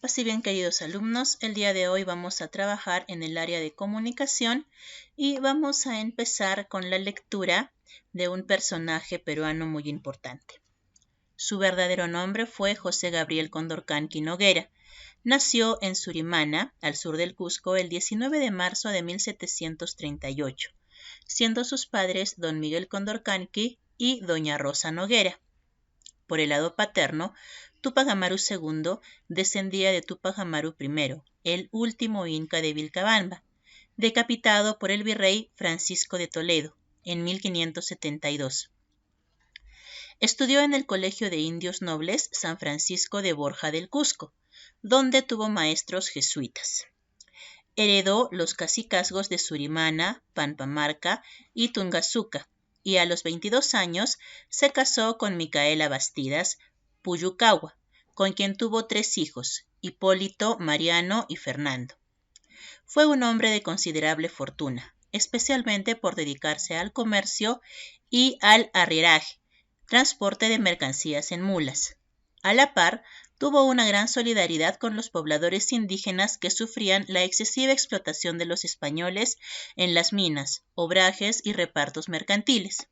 Así bien, queridos alumnos, el día de hoy vamos a trabajar en el área de comunicación y vamos a empezar con la lectura de un personaje peruano muy importante. Su verdadero nombre fue José Gabriel Condorcanqui Noguera. Nació en Surimana, al sur del Cusco, el 19 de marzo de 1738, siendo sus padres don Miguel Condorcanqui y doña Rosa Noguera. Por el lado paterno, Túpac Amaru II descendía de Túpac Amaru I, el último inca de Vilcabamba, decapitado por el virrey Francisco de Toledo en 1572. Estudió en el Colegio de Indios Nobles San Francisco de Borja del Cusco, donde tuvo maestros jesuitas. Heredó los cacicazgos de Surimana, Pampamarca y Tungazuca, y a los 22 años se casó con Micaela Bastidas Puyucagua, con quien tuvo 3 hijos, Hipólito, Mariano y Fernando. Fue un hombre de considerable fortuna, especialmente por dedicarse al comercio y al arrieraje, transporte de mercancías en mulas. A la par, tuvo una gran solidaridad con los pobladores indígenas que sufrían la excesiva explotación de los españoles en las minas, obrajes y repartos mercantiles.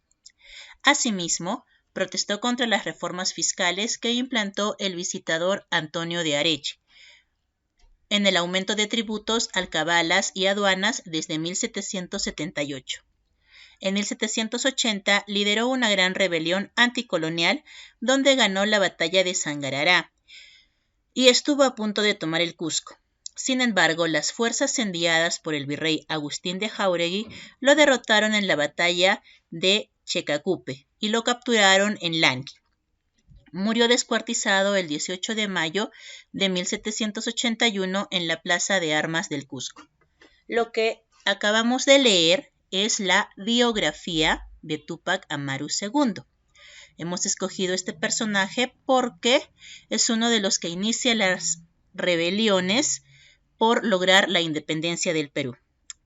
Asimismo, protestó contra las reformas fiscales que implantó el visitador Antonio de Areche, en el aumento de tributos, alcabalas y aduanas desde 1778. En 1780 lideró una gran rebelión anticolonial donde ganó la batalla de Sangarará y estuvo a punto de tomar el Cusco. Sin embargo, las fuerzas enviadas por el virrey Agustín de Jáuregui lo derrotaron en la batalla de Checacupe y lo capturaron en Langui. Murió descuartizado el 18 de mayo de 1781 en la Plaza de Armas del Cusco. Lo que acabamos de leer es la biografía de Túpac Amaru II. Hemos escogido este personaje porque es uno de los que inicia las rebeliones por lograr la independencia del Perú.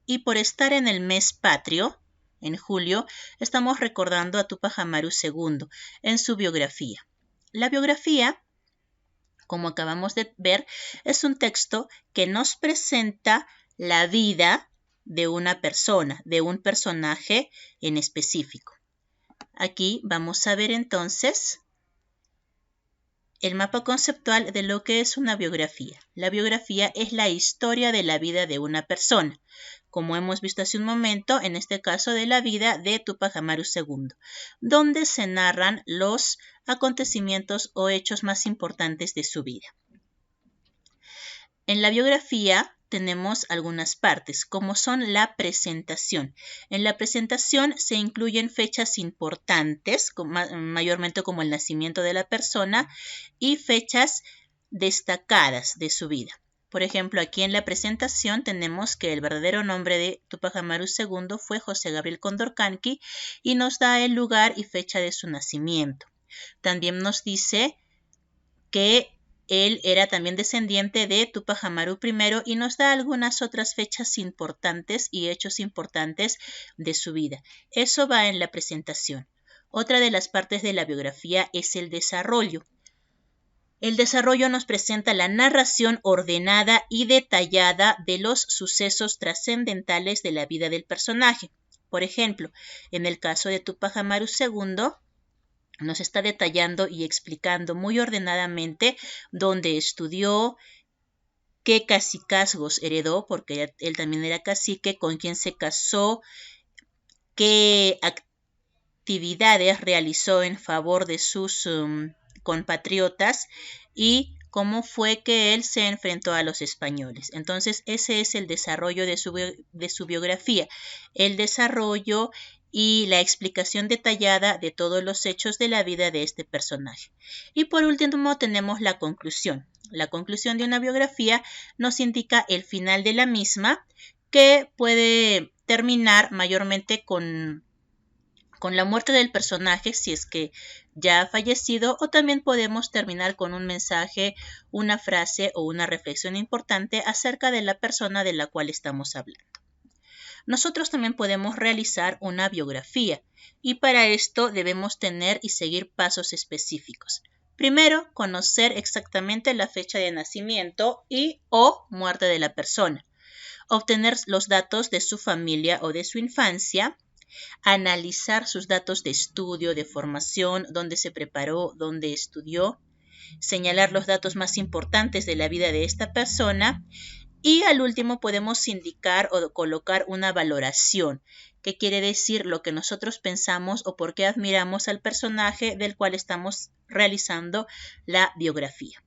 Y por estar en el mes patrio, en julio, estamos recordando a Túpac Amaru II en su biografía. La biografía, como acabamos de ver, es un texto que nos presenta la vida de una persona, de un personaje en específico. Aquí vamos a ver entonces el mapa conceptual de lo que es una biografía. La biografía es la historia de la vida de una persona, como hemos visto hace un momento, en este caso de la vida de Túpac Amaru II, donde se narran los acontecimientos o hechos más importantes de su vida. En la biografía tenemos algunas partes, como son la presentación. En la presentación se incluyen fechas importantes, mayormente como el nacimiento de la persona, y fechas destacadas de su vida. Por ejemplo, aquí en la presentación tenemos que el verdadero nombre de Túpac Amaru II fue José Gabriel Condorcanqui y nos da el lugar y fecha de su nacimiento. También nos dice que él era también descendiente de Túpac Amaru I y nos da algunas otras fechas importantes y hechos importantes de su vida. Eso va en la presentación. Otra de las partes de la biografía es el desarrollo. El desarrollo nos presenta la narración ordenada y detallada de los sucesos trascendentales de la vida del personaje. Por ejemplo, en el caso de Túpac Amaru II, nos está detallando y explicando muy ordenadamente dónde estudió, qué cacicazgos heredó, porque él también era cacique, con quién se casó, qué actividades realizó en favor de sus compatriotas y cómo fue que él se enfrentó a los españoles. Entonces, ese es el desarrollo de su biografía, el desarrollo y la explicación detallada de todos los hechos de la vida de este personaje. Y por último tenemos la conclusión. La conclusión de una biografía nos indica el final de la misma, que puede terminar mayormente con la muerte del personaje, si es que ya ha fallecido, o también podemos terminar con un mensaje, una frase o una reflexión importante acerca de la persona de la cual estamos hablando. Nosotros también podemos realizar una biografía y para esto debemos tener y seguir pasos específicos. Primero, conocer exactamente la fecha de nacimiento y o muerte de la persona. Obtener los datos de su familia o de su infancia. Analizar sus datos de estudio, de formación, dónde se preparó, dónde estudió. Señalar los datos más importantes de la vida de esta persona. Y al último podemos indicar o colocar una valoración, que quiere decir lo que nosotros pensamos o por qué admiramos al personaje del cual estamos realizando la biografía.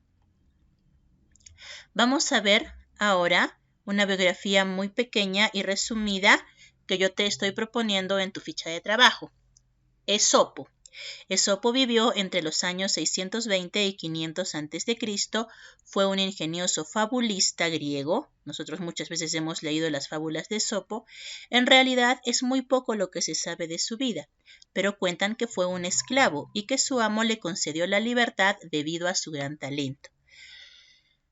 Vamos a ver ahora una biografía muy pequeña y resumida que yo te estoy proponiendo en tu ficha de trabajo. Esopo. Esopo vivió entre los años 620 y 500 a.C. Fue un ingenioso fabulista griego. Nosotros muchas veces hemos leído las fábulas de Esopo. En realidad es muy poco lo que se sabe de su vida, pero cuentan que fue un esclavo y que su amo le concedió la libertad debido a su gran talento.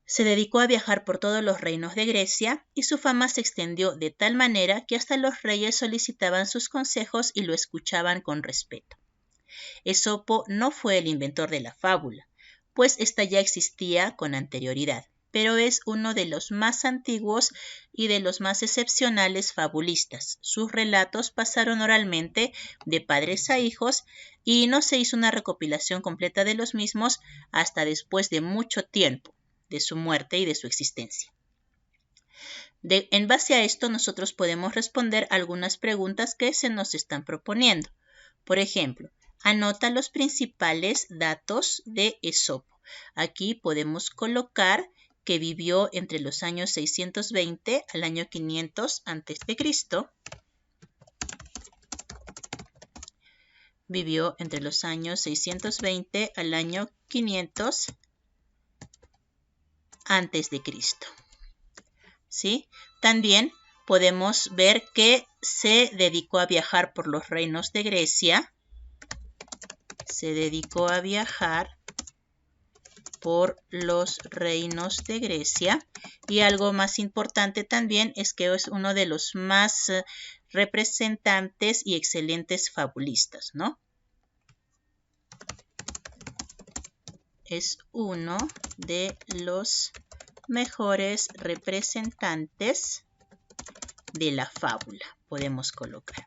Se dedicó a viajar por todos los reinos de Grecia y su fama se extendió de tal manera que hasta los reyes solicitaban sus consejos y lo escuchaban con respeto. Esopo no fue el inventor de la fábula, pues ésta ya existía con anterioridad, pero es uno de los más antiguos y de los más excepcionales fabulistas. Sus relatos pasaron oralmente de padres a hijos y no se hizo una recopilación completa de los mismos hasta después de mucho tiempo de su muerte y de su existencia. En base a esto, nosotros podemos responder algunas preguntas que se nos están proponiendo. Por ejemplo, anota los principales datos de Esopo. Aquí podemos colocar que vivió entre los años 620 al año 500 a.C. Vivió entre los años 620 al año 500 a.C. ¿Sí? También podemos ver que se dedicó a viajar por los reinos de Grecia. Se dedicó a viajar por los reinos de Grecia. Y algo más importante también es que es uno de los más representantes y excelentes fabulistas, ¿no? Es uno de los mejores representantes de la fábula, podemos colocar.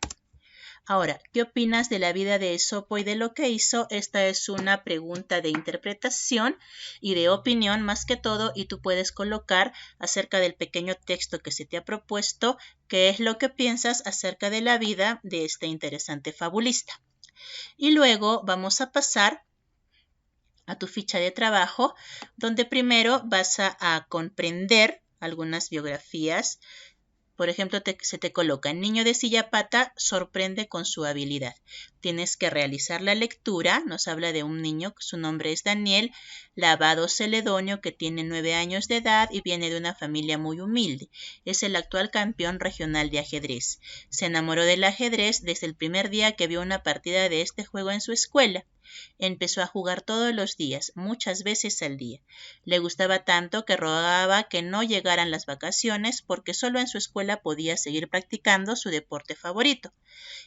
Ahora, ¿qué opinas de la vida de Esopo y de lo que hizo? Esta es una pregunta de interpretación y de opinión más que todo, y tú puedes colocar acerca del pequeño texto que se te ha propuesto, qué es lo que piensas acerca de la vida de este interesante fabulista. Y luego vamos a pasar a tu ficha de trabajo, donde primero vas a comprender algunas biografías. Por ejemplo, se te coloca: niño de silla pata sorprende con su habilidad. Tienes que realizar la lectura. Nos habla de un niño, su nombre es Daniel Lavado Celedonio, que tiene 9 años de edad y viene de una familia muy humilde. Es el actual campeón regional de ajedrez. Se enamoró del ajedrez desde el primer día que vio una partida de este juego en su escuela. Empezó a jugar todos los días, muchas veces al día. Le gustaba tanto que rogaba que no llegaran las vacaciones porque solo en su escuela podía seguir practicando su deporte favorito.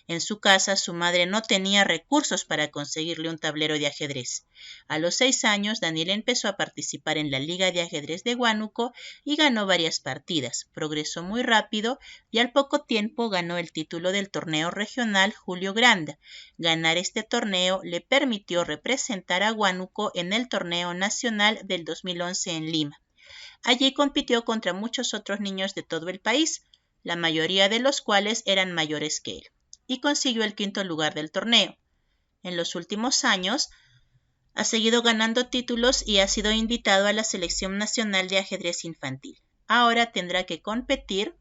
En su casa, su madre no tenía recursos para conseguirle un tablero de ajedrez. A los 6 años, Daniel empezó a participar en la Liga de Ajedrez de Huánuco y ganó varias partidas. Progresó muy rápido y al poco tiempo ganó el título del torneo regional Julio Granda. Ganar este torneo le permitió representar a Huánuco en el torneo nacional del 2011 en Lima. Allí compitió contra muchos otros niños de todo el país, la mayoría de los cuales eran mayores que él, y consiguió el 5º lugar del torneo. En los últimos años ha seguido ganando títulos y ha sido invitado a la Selección Nacional de Ajedrez Infantil. Ahora tendrá que competir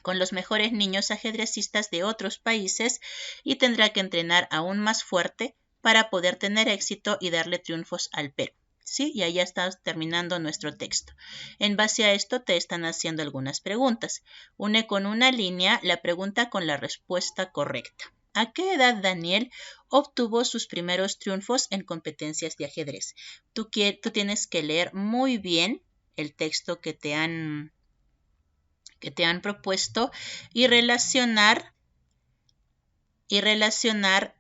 con los mejores niños ajedrecistas de otros países y tendrá que entrenar aún más fuerte para poder tener éxito y darle triunfos al Perú. ¿Sí? Y ahí ya está terminando nuestro texto. En base a esto te están haciendo algunas preguntas. Une con una línea la pregunta con la respuesta correcta. ¿A qué edad Daniel obtuvo sus primeros triunfos en competencias de ajedrez? Tú tienes que leer muy bien el texto que te han propuesto y relacionar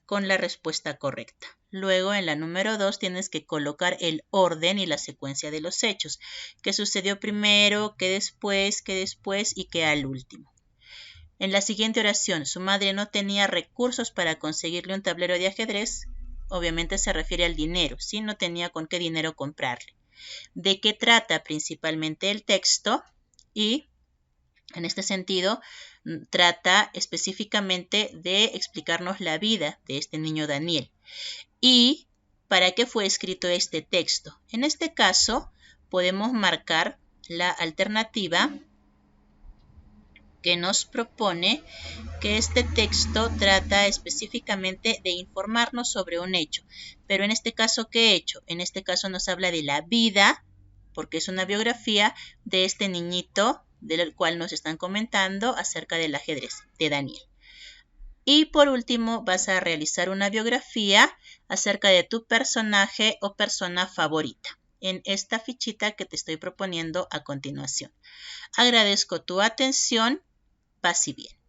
con la respuesta correcta. Luego, en la número 2, tienes que colocar el orden y la secuencia de los hechos. ¿Qué sucedió primero, qué después y qué al último? En la siguiente oración, su madre no tenía recursos para conseguirle un tablero de ajedrez. Obviamente se refiere al dinero, ¿sí? No tenía con qué dinero comprarle. ¿De qué trata principalmente el texto? Y en este sentido, trata específicamente de explicarnos la vida de este niño Daniel. ¿Y para qué fue escrito este texto? En este caso, podemos marcar la alternativa que nos propone que este texto trata específicamente de informarnos sobre un hecho. Pero en este caso, ¿qué hecho? En este caso nos habla de la vida, porque es una biografía de este niñito del cual nos están comentando acerca del ajedrez, de Daniel. Y por último, vas a realizar una biografía acerca de tu personaje o persona favorita en esta fichita que te estoy proponiendo a continuación. Agradezco tu atención. Paz y bien.